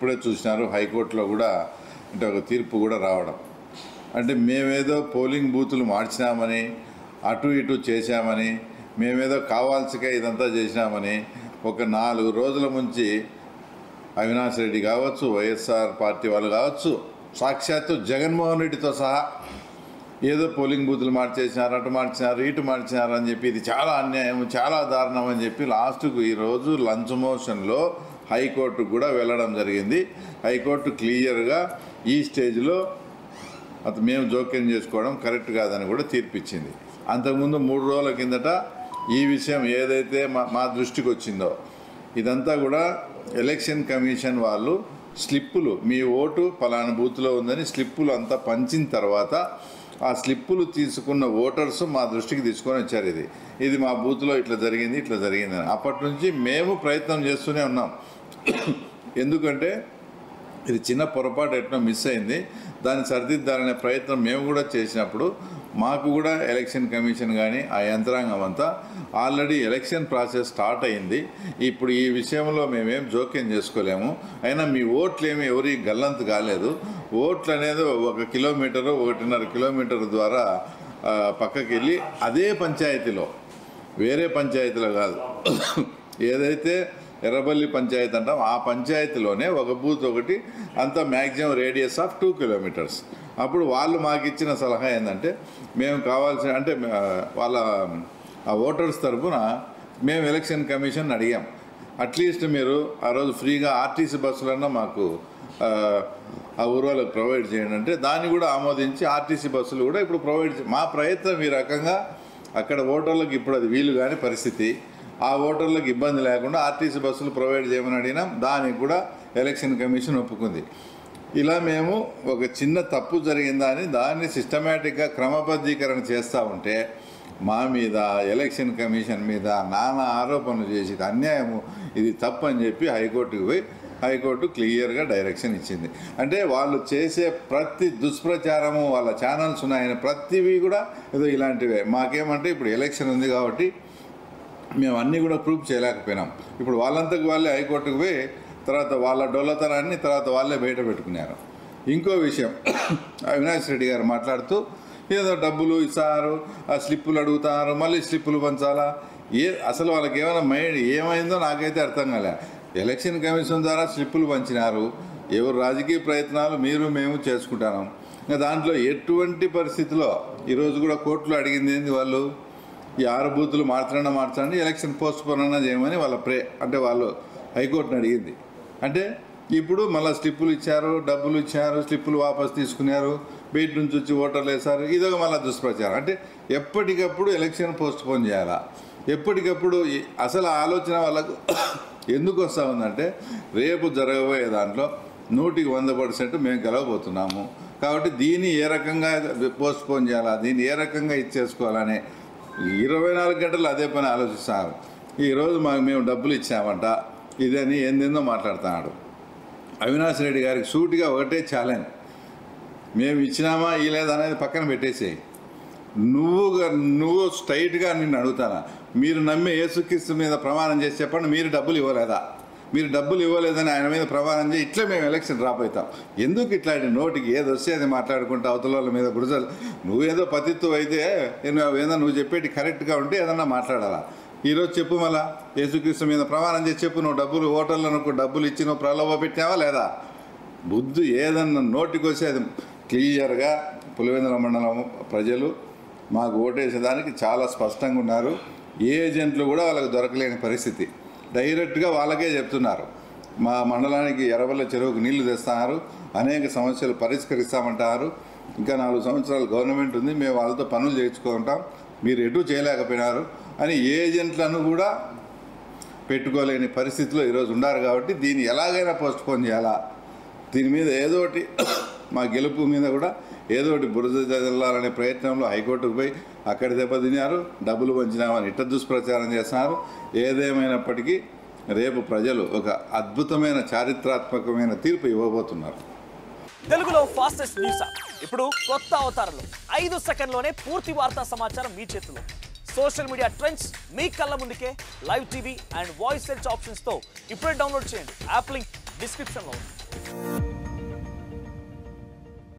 ఇప్పుడే చూసినారు హైకోర్టులో కూడా అంటే ఒక తీర్పు కూడా రావడం. అంటే మేమేదో పోలింగ్ బూతులు మార్చినామని అటు ఇటు చేశామని మేమేదో కావాల్సిగా ఇదంతా చేసినామని ఒక 4 రోజుల నుంచి అవినాష్ రెడ్డి కావచ్చు, వైఎస్ఆర్ పార్టీ వాళ్ళు కావచ్చు, సాక్షాత్తు జగన్మోహన్ రెడ్డితో సహా ఏదో పోలింగ్ బూతులు మార్చేసినారు, అటు మార్చినారు, ఇటు మార్చినారు అని చెప్పి ఇది చాలా అన్యాయం, చాలా దారుణం అని చెప్పి లాస్ట్కు ఈరోజు లంచ్ మోషన్లో హైకోర్టుకు కూడా వెళ్ళడం జరిగింది. హైకోర్టు క్లియర్గా ఈ స్టేజ్లో మేము జోక్యం చేసుకోవడం కరెక్ట్ కాదని కూడా తీర్పిచ్చింది. అంతకుముందు 3 రోజుల కిందట ఈ విషయం ఏదైతే మా దృష్టికి వచ్చిందో ఇదంతా కూడా ఎలక్షన్ కమిషన్ వాళ్ళు స్లిప్పులు మీ ఓటు పలానా బూత్లో ఉందని స్లిప్పులు అంతా పంచిన తర్వాత ఆ స్లిప్పులు తీసుకున్న ఓటర్స్ మా దృష్టికి తీసుకొని వచ్చారు. ఇది మా బూత్లో ఇట్లా జరిగింది అని. అప్పటి నుంచి మేము ప్రయత్నం చేస్తూనే ఉన్నాం. ఎందుకంటే ఇది చిన్న పొరపాటు ఎట్లా మిస్ అయింది, దాన్ని సరిదిద్దాలనే ప్రయత్నం మేము కూడా చేసినప్పుడు మాకు కూడా ఎలక్షన్ కమిషన్ కానీ ఆ యంత్రాంగం అంతా ఆల్రెడీ ఎలక్షన్ ప్రాసెస్ స్టార్ట్ అయింది, ఇప్పుడు ఈ విషయంలో మేమేం జోక్యం చేసుకోలేము, అయినా మీ ఓట్లు ఏమి ఎవరి గల్లంతు కాలేదు, ఓట్లు అనేది 1 కిలోమీటరు 1.5 కిలోమీటర్ ద్వారా పక్కకి వెళ్ళి అదే పంచాయతీలో వేరే పంచాయతీలో కాదు ఏదైతే ఎర్రబల్లి పంచాయతీ అంటాం ఆ పంచాయతీలోనే ఒక బూత్ ఒకటి అంతా మ్యాక్సిమం రేడియస్ ఆఫ్ 2 కిలోమీటర్స్. అప్పుడు వాళ్ళు మాకు ఇచ్చిన సలహా ఏంటంటే మేము కావాల్సిన అంటే వాళ్ళ ఆ ఓటర్స్ తరఫున మేము ఎలక్షన్ కమిషన్ అడిగాం, అట్లీస్ట్ మీరు ఆ రోజు ఫ్రీగా ఆర్టీసీ బస్సులన్నా మాకు ఆ ఊర్వాళ్ళకి ప్రొవైడ్ చేయండి అంటే దాన్ని కూడా ఆమోదించి ఆర్టీసీ బస్సులు కూడా ఇప్పుడు ప్రొవైడ్ మా ప్రయత్నం ఈ రకంగా అక్కడ ఓటర్లకు ఇప్పుడు అది వీలు కాని పరిస్థితి, ఆ ఓటర్లకు ఇబ్బంది లేకుండా ఆర్టీసీ బస్సులు ప్రొవైడ్ చేయమని అడిగినాం, దానికి కూడా ఎలక్షన్ కమిషన్ ఒప్పుకుంది. ఇలా మేము ఒక చిన్న తప్పు జరిగిందా అని దాన్ని సిస్టమేటిక్గా క్రమబద్ధీకరణ చేస్తూ ఉంటే మా మీద ఎలక్షన్ కమిషన్ మీద నానా ఆరోపణలు చేసి అన్యాయము ఇది తప్పు అని చెప్పి హైకోర్టుకు పోయి హైకోర్టు క్లియర్గా డైరెక్షన్ ఇచ్చింది. అంటే వాళ్ళు చేసే ప్రతి దుష్ప్రచారము వాళ్ళ ఛానల్స్ ఉన్నాయని ప్రతివి కూడా ఏదో ఇలాంటివే. మాకేమంటే ఇప్పుడు ఎలక్షన్ ఉంది కాబట్టి మేము అన్నీ కూడా ప్రూఫ్ చేయలేకపోయినాం. ఇప్పుడు వాళ్ళంతకు వాళ్ళే హైకోర్టుకు పోయి తర్వాత వాళ్ళ డొల్లతనాన్ని తర్వాత వాళ్ళే బయట పెట్టుకున్నారు. ఇంకో విషయం అవినాష్ రెడ్డి గారు మాట్లాడుతూ ఏదో డబ్బులు ఇస్తారు, ఆ స్లిప్పులు అడుగుతారు, మళ్ళీ స్లిప్పులు పంచాలా, అసలు వాళ్ళకి ఏమైనా మైండ్ ఏమైందో నాకైతే అర్థం కాలే. ఎలక్షన్ కమిషన్ ద్వారా స్లిప్పులు పంచినారు, ఎవరు రాజకీయ ప్రయత్నాలు మీరు మేము చేసుకుంటున్నాం. ఇంకా దాంట్లో ఎటువంటి పరిస్థితిలో ఈరోజు కూడా కోర్టులో అడిగింది ఏంది, వాళ్ళు ఈ 6 బూతులు మార్చండి ఎలక్షన్ పోస్ట్ పోన్ అన్నా చేయమని వాళ్ళ అంటే వాళ్ళు హైకోర్టుని అడిగింది. అంటే ఇప్పుడు మళ్ళీ స్లిప్పులు ఇచ్చారు, డబ్బులు ఇచ్చారు, స్లిప్పులు వాపసు తీసుకున్నారు, బయట నుంచి వచ్చి ఓటర్లు వేశారు, ఇదొక మళ్ళీ దుష్ప్రచారం. అంటే ఎప్పటికప్పుడు ఎలక్షన్ పోస్ట్ పోన్ చేయాలా, ఎప్పటికప్పుడు అసలు ఆలోచన వాళ్ళకు ఎందుకు వస్తూ ఉందంటే రేపు జరగబోయే దాంట్లో 100% మేము గెలవబోతున్నాము కాబట్టి దీన్ని ఏ రకంగా పోస్ట్ పోన్ చేయాలా, దీన్ని ఏ రకంగా ఇచ్చేసుకోవాలని 24 గంటలు అదే పని ఆలోచిస్తున్నారు. ఈరోజు మేము డబ్బులు ఇచ్చామంట ఇదని ఏందేందో మాట్లాడుతున్నాడు. అవినాష్ రెడ్డి గారికి సూటిగా ఒకటే ఛాలెంజ్, మేము ఇచ్చినామా ఇలేదనేది పక్కన పెట్టేసేయి, నువ్వు స్ట్రైట్గా నిన్ను అడుగుతానా, మీరు నమ్మే యేసుక్రీస్తు మీద ప్రమాణం చేసి చెప్పండి, మీరు డబ్బులు ఇవ్వలేదా, మీరు డబ్బులు ఇవ్వలేదని ఆయన మీద ప్రమాణం చేసి ఇట్లా మేము ఎలక్షన్ డ్రాప్ అవుతాం. ఎందుకు ఇట్లాంటి నోటికి ఏది వస్తే అది మాట్లాడుకుంటా అవతల వాళ్ళ మీద గుడిసెలు, నువ్వేదో పతిత్వం అయితే ఏదో నువ్వు చెప్పేటి కరెక్ట్గా ఉంటే ఏదన్నా మాట్లాడాలా. ఈరోజు చెప్పు మళ్ళా యేసుక్రీస్తు మీద ప్రమాణం చేసి చెప్పు, నువ్వు డబ్బులు ఓటర్లకు డబ్బులు ఇచ్చి నువ్వు ప్రలోభ పెట్టావా లేదా. బుద్ధి ఏదన్నా నోటికి వస్తే అది క్లియర్గా పులివెందుల మండలం ప్రజలు మాకు ఓటేసేదానికి చాలా స్పష్టంగా ఉన్నారు. ఏ ఏజెంట్లు కూడా వాళ్ళకి దొరకలేని పరిస్థితి, డైరెక్ట్గా వాళ్ళకే చెప్తున్నారు. మా మండలానికి ఎర్రబల్ల చెరువుకు నీళ్లు తెస్తున్నారు, అనేక సమస్యలు పరిష్కరిస్తామంటారు, ఇంకా 4 సంవత్సరాలు గవర్నమెంట్ ఉంది, మేము వాళ్ళతో పనులు చేయించుకుంటాం, మీరు ఎటు చేయలేకపోయినారు అని ఏజెంట్లను కూడా పెట్టుకోలేని పరిస్థితిలో ఈరోజు ఉన్నారు. కాబట్టి దీన్ని ఎలాగైనా పోస్ట్ పోన్ చేయాలా, దీని మీద ఏదోటి మా గెలుపు మీద కూడా ఏదోటి బురద చల్లాలనే ప్రయత్నంలో హైకోర్టుకు పోయి అక్కడ దెబ్బతిన్నారు, డబ్బులు పంచినామని ఇట్ట దుష్ప్రచారం చేస్తున్నారు. ఏదేమైనప్పటికీ రేపు ప్రజలు ఒక అద్భుతమైన చారిత్రాత్మకమైన తీర్పు ఇవ్వబోతున్నారు. తెలుగులో ఫాస్టెస్ట్ న్యూస్ ఇప్పుడు కొత్త అవతారంలో 5 సెకండ్లోనే పూర్తి వార్తా సమాచారం మీ చేతిలో. సోషల్ మీడియా ట్రెండ్స్ మీ కళ్ళ ముందుకే, live TV and voice search options తో ఇప్పుడే డౌన్లోడ్ చేయండి యాప్ లింక్ డిస్క్రిప్షన్లో ఉంది.